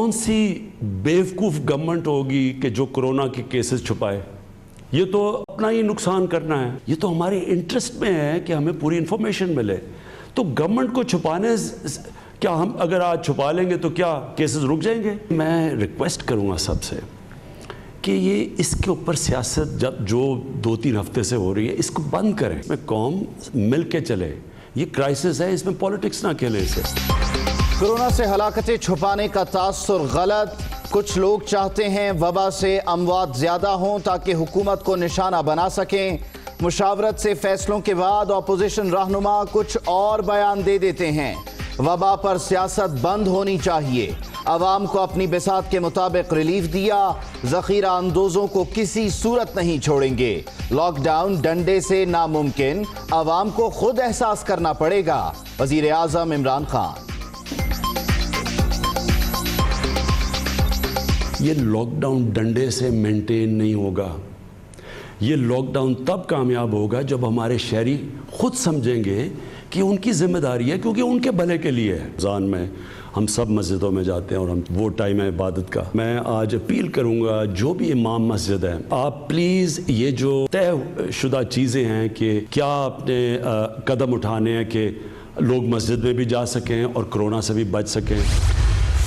कौन सी बेवकूफ़ गवर्नमेंट होगी कि जो कोरोना के केसेस छुपाए? ये तो अपना ही नुकसान करना है। ये तो हमारे इंटरेस्ट में है कि हमें पूरी इंफॉर्मेशन मिले। तो गवर्नमेंट को छुपाने, क्या हम अगर आज छुपा लेंगे तो क्या केसेस रुक जाएंगे? मैं रिक्वेस्ट करूँगा सबसे कि ये इसके ऊपर सियासत जब जो 2-3 हफ्ते से हो रही है, इसको बंद करें। मैं कौम मिल के चले। ये क्राइसिस है, इसमें पॉलिटिक्स ना खेलें इसे। कोरोना से हलाकतें छुपाने का तासुर गलत। कुछ लोग चाहते हैं वबा से अमवात ज़्यादा हों ताकि हुकूमत को निशाना बना सकें। मुशावरत से फैसलों के बाद अपोजिशन रहनुमा कुछ और बयान दे देते हैं। वबा पर सियासत बंद होनी चाहिए। अवाम को अपनी बिसात के मुताबिक रिलीफ दिया। ज़ख़ीरा अंदोज़ों को किसी सूरत नहीं छोड़ेंगे। लॉकडाउन डंडे से नामुमकिन, अवाम को खुद एहसास करना पड़ेगा। वज़ीर आज़म इमरान खान। ये लॉकडाउन डंडे से मेंटेन नहीं होगा। ये लॉकडाउन तब कामयाब होगा जब हमारे शहरी खुद समझेंगे कि उनकी जिम्मेदारी है, क्योंकि उनके भले के लिए है। रमज़ान में हम सब मस्जिदों में जाते हैं और हम वो टाइम है इबादत का। मैं आज अपील करूंगा जो भी इमाम मस्जिद है, आप प्लीज़ ये जो तय शुदा चीज़ें हैं कि क्या आपने कदम उठाने हैं कि लोग मस्जिद में भी जा सकें और कोरोना से भी बच सकें।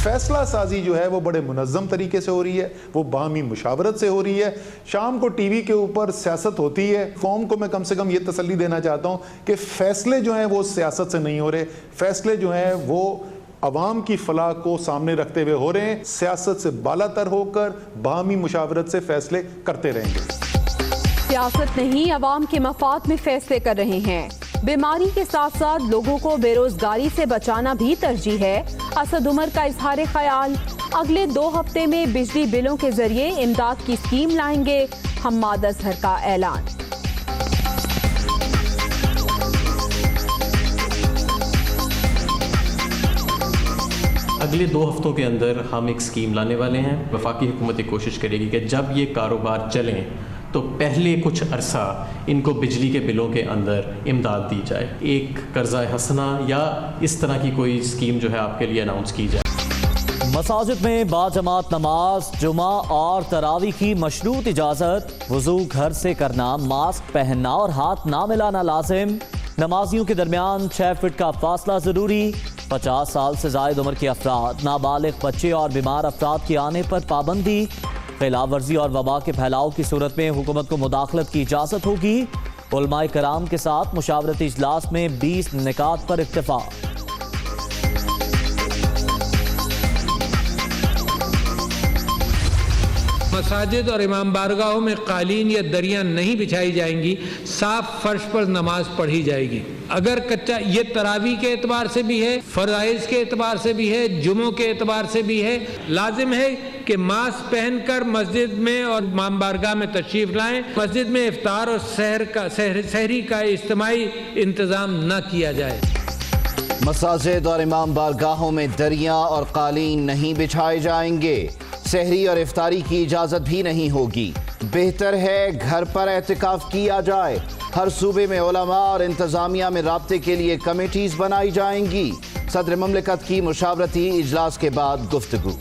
फैसला साजी जो है वो बड़े मुनज़्ज़म तरीके से हो रही है, वो बाहमी मुशावरत से हो रही है। शाम को टीवी के ऊपर सियासत होती है। कौम को मैं कम से कम ये तसल्ली देना चाहता हूँ कि फैसले जो हैं वो सियासत से नहीं हो रहे। फैसले जो हैं वो अवाम की फलाह को सामने रखते हुए हो रहे हैं। सियासत से बालातर होकर बाहमी मुशावरत से फैसले करते रहेंगे। सियासत नहीं, अवाम के मफाद में फैसले कर रहे हैं। बीमारी के साथ साथ लोगों को बेरोजगारी से बचाना भी तरजीह है। असद उमर का इजहार ख्याल, अगले 2 हफ्ते में बिजली बिलों के जरिए इमदाद की स्कीम लाएंगे। हम्माद अजहर का ऐलान। अगले 2 हफ्तों के अंदर हम एक स्कीम लाने वाले हैं। वफाकी हुकूमत ये कोशिश करेगी कि जब ये कारोबार चलें तो पहले कुछ अरसा इनको बिजली के बिलों के अंदर इमदाद दी जाए। एक कर्जा हसना या इस तरह की कोई स्कीम जो है आपके लिए अनाउंस की जाए। मसाजिद में बाजमात नमाज, जुमा और तरावी की मशरूत इजाज़त। वुज़ू घर से करना, मास्क पहनना और हाथ ना मिलाना लाजिम। नमाजियों के दरमियान 6 फीट का फासला ज़रूरी। 50 साल से ज़ायद उम्र के अफराद, नाबालिग बच्चे और बीमार अफराद के आने पर पाबंदी। खिलाफ वर्जी और वबा के फैलाव की सूरत में हुकूमत को मुदाखलत की इजाज़त होगी। उलमाए कराम के साथ मुशावरती इजलास में 20 निकात पर इत्तेफाक। मसाजिद और इमाम बारगाहों में कालीन या दरियां नहीं बिछाई जाएंगी। साफ फर्श पर नमाज पढ़ी जाएगी। अगर कच्चा, ये तरावी के एतबार से भी है, फराइज के एतबार से भी है, जुमों के एतबार से भी है। लाजिम है कि मास्क पहनकर मस्जिद में और इमाम बारगाह में तशरीफ लाएं। मस्जिद में इफ्तार और सहरी का इज्तिमाई इंतज़ाम न किया जाए। मसाजिद और इमाम बारगाहों में दरियां और कालीन नहीं बिछाए जाएंगे। सहरी और इफ्तारी की इजाज़त भी नहीं होगी। बेहतर है घर पर एहतिकाफ किया जाए। हर सूबे में उलमा और इंतज़ामिया में राब्ते के लिए कमेटीज़ बनाई जाएंगी। सदर ममलिकत की मुशावरती इजलास के बाद गुफ्तगू।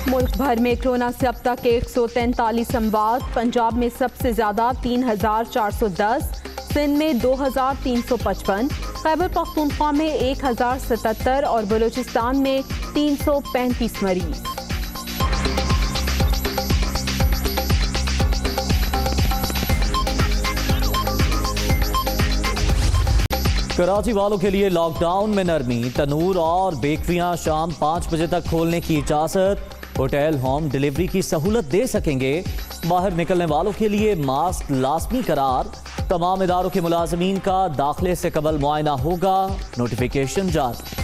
मुल्क भर में कोरोना से अब तक 143 अमवात। पंजाब में सबसे ज़्यादा 3410, सिंध में 2355, खैबर पख्तूनख्वा में 1077 और बलूचिस्तान में 335 मरीज। कराची वालों के लिए लॉकडाउन में नरमी। तनूर और बेकरियां शाम 5 बजे तक खोलने की इजाज़त। होटल होम डिलीवरी की सहूलत दे सकेंगे। बाहर निकलने वालों के लिए मास्क लाजमी करार। तमाम इदारों के मुलाजमीन का दाखिले से कबल मुआयना होगा। नोटिफिकेशन जारी।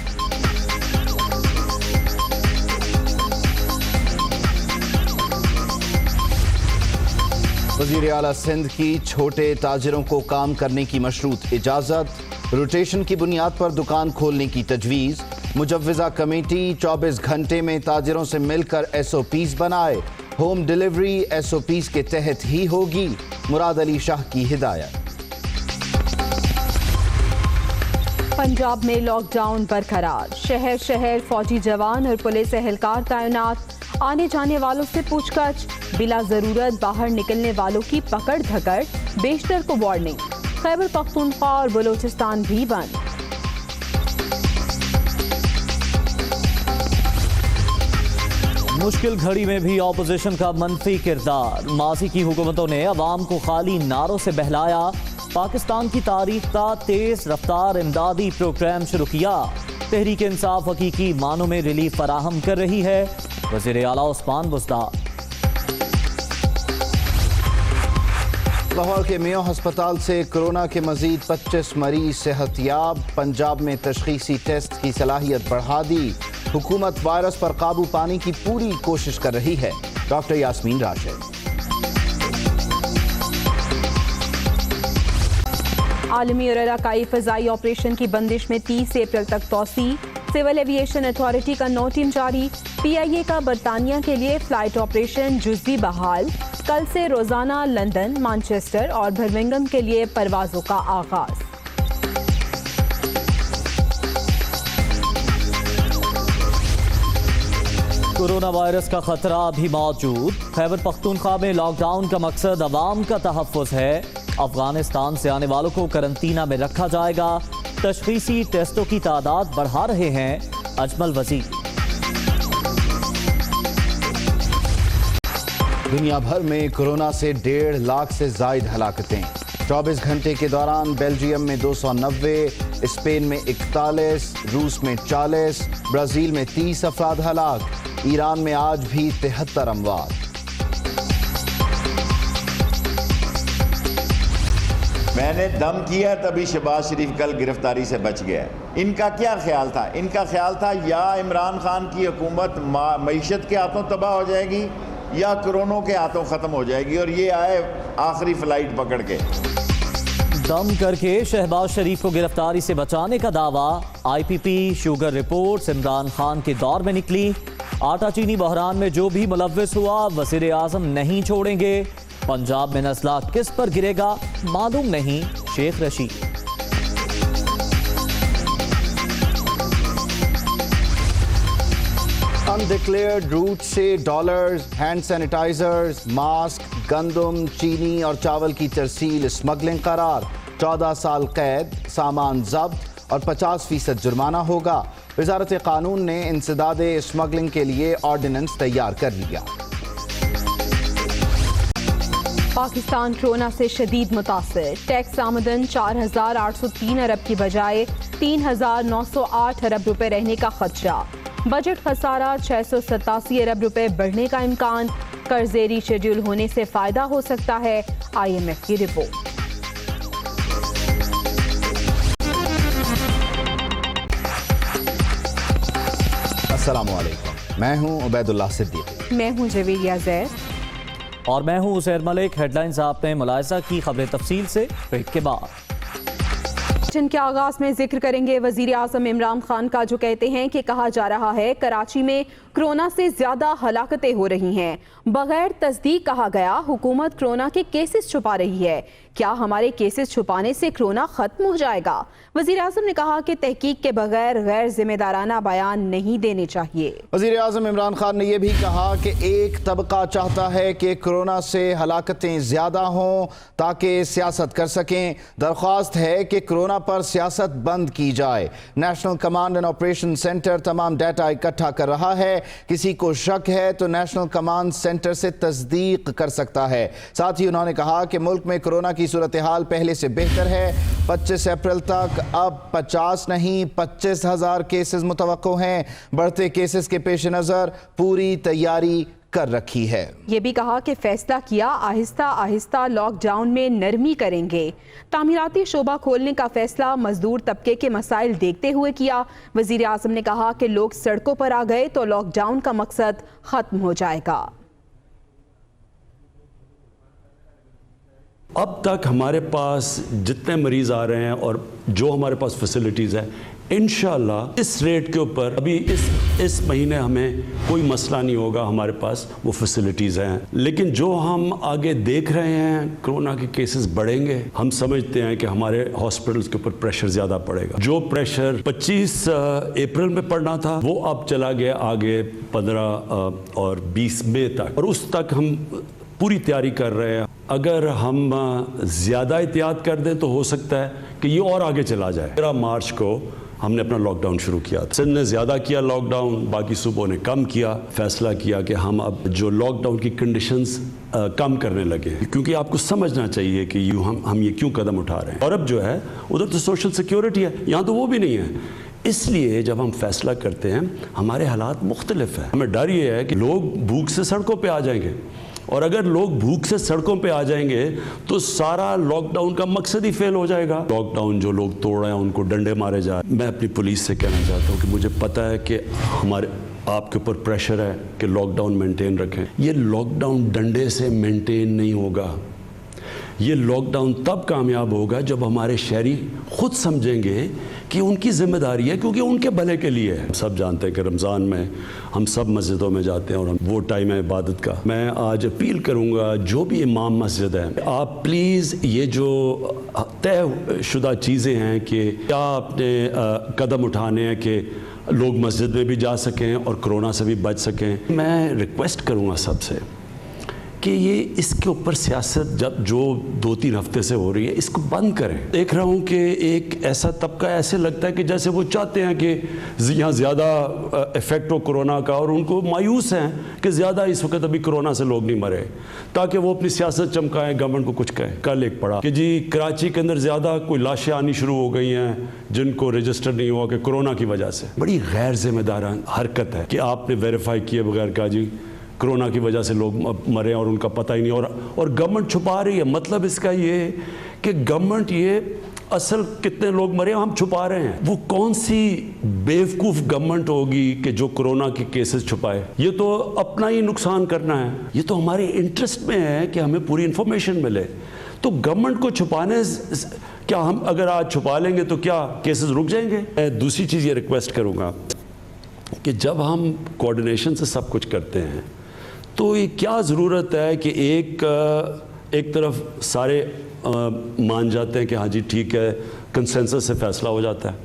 वज़ीर आला सिंध की छोटे ताजिरों को काम करने की मशरूत इजाज़त। रोटेशन की बुनियाद पर दुकान खोलने की तजवीज़। मुजव्विज़ा कमेटी 24 घंटे में ताजिरों से मिलकर SOPs बनाए। होम डिलीवरी SOPs के तहत ही होगी। मुराद अली शाह की हिदायत। पंजाब में लॉकडाउन बरकरार, शहर शहर फौजी जवान और पुलिस एहलकार तैनात, आने जाने वालों से पूछताछ, बिला जरूरत बाहर निकलने वालों की पकड़ धकड़, बेशतर को वार्निंग। खैबर पख्तूनख्वा और बलूचिस्तान भी बंद। मुश्किल घड़ी में भी ऑपोजिशन का मनफी किरदार, माजी की हुकूमतों ने अवाम को खाली नारों से बहलाया, पाकिस्तान की तारीख का तेज रफ्तार इमदादी प्रोग्राम शुरू किया, तहरीक इंसाफ हकीकी मानों में रिलीफ फराहम कर रही है, वज़ीर आला उस्मान बुज़दार। लाहौर के मेयो हस्पताल से कोरोना के मजीद 25 मरीज सेहतयाब, पंजाब में तशखीसी टेस्ट की सलाहियत बढ़ा दी, हुकूमत वायरस पर काबू पाने की पूरी कोशिश कर रही है। डॉक्टर यास्मीन राशिद। आलमी और इलाकाई फ़ज़ाई ऑपरेशन की बंदिश में 30 अप्रैल तक तोसी, सिविल एविएशन अथॉरिटी का नोटिस जारी, PIA का बरतानिया के लिए फ्लाइट ऑपरेशन जुज़वी बहाल, कल से रोज़ाना लंदन, मैनचेस्टर और बर्मिंघम के लिए परवाज़ों का आगाज़। कोरोना वायरस का खतरा भी मौजूद, खैबर पख्तूनख्वा में लॉकडाउन का मकसद अवाम का तहफ़्फ़ुज़ है, अफगानिस्तान से आने वालों को करंटीना में रखा जाएगा, तशख़ीसी टेस्टों की तादाद बढ़ा रहे हैं अजमल वज़ीर। दुनिया भर में कोरोना से 1.5 लाख से ज़ायद हलाकतें, 24 घंटे के दौरान बेल्जियम में 290, स्पेन में 41, रूस में 40, ब्राज़ील में 30 अफराद हलाक, ईरान में आज भी 73 अमवात। मैंने दम किया तभी शहबाज शरीफ कल गिरफ्तारी से बच गया। इनका क्या ख्याल था? इनका ख्याल था या इमरान खान की हुकूमत मईशत के हाथों तबाह हो जाएगी या कोरोना के हाथों ख़त्म हो जाएगी, और ये आए आखिरी फ्लाइट पकड़ के। दम करके शहबाज शरीफ को गिरफ्तारी से बचाने का दावा, IPP sugar reports Imran Khan के दौर में निकली, आटा चीनी बहरान में जो भी मुलव्विस हुआ वज़ीर आज़म नहीं छोड़ेंगे, पंजाब में नस्ला किस पर गिरेगा मालूम नहीं, शेख रशीद। अनडिक्लेयर्ड रूट से डॉलर्स, हैंड सैनिटाइजर्स, मास्क, गंदम, चीनी और चावल की तरसील स्मगलिंग करार, 14 साल कैद, सामान जब्त और 50% जुर्माना होगा। वज़ारत कानून ने इंसदाद स्मगलिंग के लिए ऑर्डिनेंस तैयार कर लिया। पाकिस्तान कोरोना से शदीद मुतासिर, टैक्स आमदन 4,803 अरब की बजाय 3,908 अरब रुपए रहने का खदशा, बजट खसारा 687 अरब रुपए बढ़ने का इम्कान, कर्जेरी शेड्यूल होने से फायदा हो सकता है, IMF की रिपोर्ट। अस्सलामुअलैकुम, मैं हूं उबैदुल्लाह सिद्दीकी। मैं हूं जवेरिया ज़ैद और मैं हूं उज़ैर मलिक। हेडलाइंस आपने मुलाहिज़ा की, खबरें तफसील से ब्रेक के बाद। के आगाज में जिक्र करेंगे वजीर आज़म इमरान खान का, जो कहते हैं कि कहा जा रहा है कराची में कोरोना से ज्यादा हलाकतें हो रही हैं। बगैर तस्दीक कहा गया हुकूमत कोरोना के केसेस छुपा रही है। क्या हमारे केसेस छुपाने से कोरोना खत्म हो जाएगा? वजीर आज़म ने कहा कि तहकीक के बगैर गैर जिम्मेदाराना बयान नहीं देने चाहिए। वजीर आज़म इमरान खान ने यह भी कहा कि एक तबका चाहता है कि कोरोना से हलाकतें ज्यादा हों ताकि सियासत कर सकें। दरख्वास्त है कि कोरोना पर सियासत बंद की जाए। National command and operation centre तमाम डाटा इकट्ठा कर रहा है। किसी को शक है तो नेशनल कमांड सेंटर से तस्दीक कर सकता है। साथ ही उन्होंने कहा कि मुल्क में कोरोना की सूरत हाल पहले से बेहतर है। 25 अप्रैल तक अब 50 नहीं 25,000 केसेस मुतवक्को हैं। बढ़ते केसेस के पेश नज़र पूरी तैयारी कर रखी है। ये भी कहा कि फैसला किया आहिस्ता आहिस्ता लॉकडाउन में नरमी करेंगे। तामीराती शोबा खोलने का फैसला मजदूर तबके के मसाइल देखते हुए किया। वजीर आज़म ने कहा कि लोग सड़कों पर आ गए तो लॉकडाउन का मकसद खत्म हो जाएगा। अब तक हमारे पास जितने मरीज आ रहे हैं और जो हमारे पास फैसिलिटीज़ हैं, इंशाअल्लाह इस रेट के ऊपर अभी इस महीने हमें कोई मसला नहीं होगा, हमारे पास वो फैसिलिटीज़ हैं। लेकिन जो हम आगे देख रहे हैं, कोरोना के केसेस बढ़ेंगे, हम समझते हैं कि हमारे हॉस्पिटल्स के ऊपर प्रेशर ज़्यादा पड़ेगा। जो प्रेशर 25 अप्रैल में पड़ना था वो अब चला गया आगे 15 और 20 मई तक, और उस तक हम पूरी तैयारी कर रहे हैं। अगर हम ज़्यादा एहतियात कर दें तो हो सकता है कि ये और आगे चला जाए। 13 मार्च को हमने अपना लॉकडाउन शुरू किया था। सिंध ने ज़्यादा किया लॉकडाउन, बाकी सूबों ने कम किया। फैसला किया कि हम अब जो लॉकडाउन की कंडीशंस कम करने लगे, क्योंकि आपको समझना चाहिए कि हम ये क्यों कदम उठा रहे हैं। और अब जो है उधर तो सोशल सिक्योरिटी है, यहाँ तो वो भी नहीं है। इसलिए जब हम फैसला करते हैं हमारे हालात मुख्तलिफ है। हमें डर ये है कि लोग भूख से सड़कों पे आ जाएंगे, और अगर लोग भूख से सड़कों पे आ जाएंगे तो सारा लॉकडाउन का मकसद ही फेल हो जाएगा। लॉकडाउन जो लोग तोड़ रहे हैं उनको डंडे मारे जा रहे हैं। मैं अपनी पुलिस से कहना चाहता हूँ कि मुझे पता है कि हमारे आपके ऊपर प्रेशर है कि लॉकडाउन मेंटेन रखें। ये लॉकडाउन डंडे से मेंटेन नहीं होगा। ये लॉकडाउन तब कामयाब होगा जब हमारे शहरी खुद समझेंगे कि उनकी जिम्मेदारी है, क्योंकि उनके भले के लिए है। सब जानते हैं कि रमज़ान में हम सब मस्जिदों में जाते हैं और वो टाइम है इबादत का। मैं आज अपील करूंगा जो भी इमाम मस्जिद है, आप प्लीज़ ये जो तय शुदा चीज़ें हैं कि क्या आपने कदम उठाने हैं कि लोग मस्जिद में भी जा सकें और कोरोना से भी बच सकें, मैं रिक्वेस्ट करूंगा सबसे कि ये इसके ऊपर सियासत जब जो 2-3 हफ्ते से हो रही है इसको बंद करें। देख रहा हूँ कि एक ऐसा तबका ऐसे लगता है कि जैसे वो चाहते हैं कि यहाँ ज़्यादा इफ़ेक्ट हो कोरोना का, और उनको मायूस हैं कि ज़्यादा इस वक्त अभी कोरोना से लोग नहीं मरे, ताकि वो अपनी सियासत चमकाएं, गवर्नमेंट को कुछ कहें। कल एक पढ़ा कि जी कराची के अंदर ज़्यादा कोई लाशें आनी शुरू हो गई हैं जिनको रजिस्टर नहीं हुआ कि कोरोना की वजह से। बड़ी गैर जिम्मेदाराना हरकत है कि आपने वेरीफाई किए बगैर कहा जी कोरोना की वजह से लोग मरे और उनका पता ही नहीं, और गवर्नमेंट छुपा रही है। मतलब इसका ये है कि गवर्नमेंट ये असल कितने लोग मरे हम छुपा रहे हैं। वो कौन सी बेवकूफ़ गवर्नमेंट होगी कि जो कोरोना के केसेस छुपाए। ये तो अपना ही नुकसान करना है। ये तो हमारे इंटरेस्ट में है कि हमें पूरी इंफॉर्मेशन मिले। तो गवर्नमेंट को छुपाने, क्या हम अगर आज छुपा लेंगे तो क्या केसेस रुक जाएंगे? मैं दूसरी चीज़ ये रिक्वेस्ट करूँगा कि जब हम कोऑर्डिनेशन से सब कुछ करते हैं तो ये क्या ज़रूरत है कि एक तरफ सारे मान जाते हैं कि हाँ जी ठीक है, कंसेंसस से फैसला हो जाता है,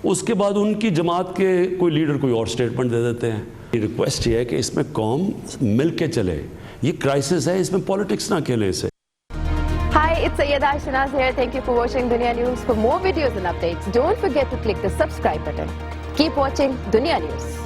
उसके बाद उनकी जमात के कोई लीडर कोई और स्टेटमेंट दे देते हैं। रिक्वेस्ट ये है कि इसमें कौम मिल के चले। ये क्राइसिस है, इसमें पॉलिटिक्स ना खेलें इसे। Hi, it's Sayyeda Shanaz here. Thank you for watching Dunya News. For more videos and updates, don't forget to click the subscribe button. Keep watching Dunya News.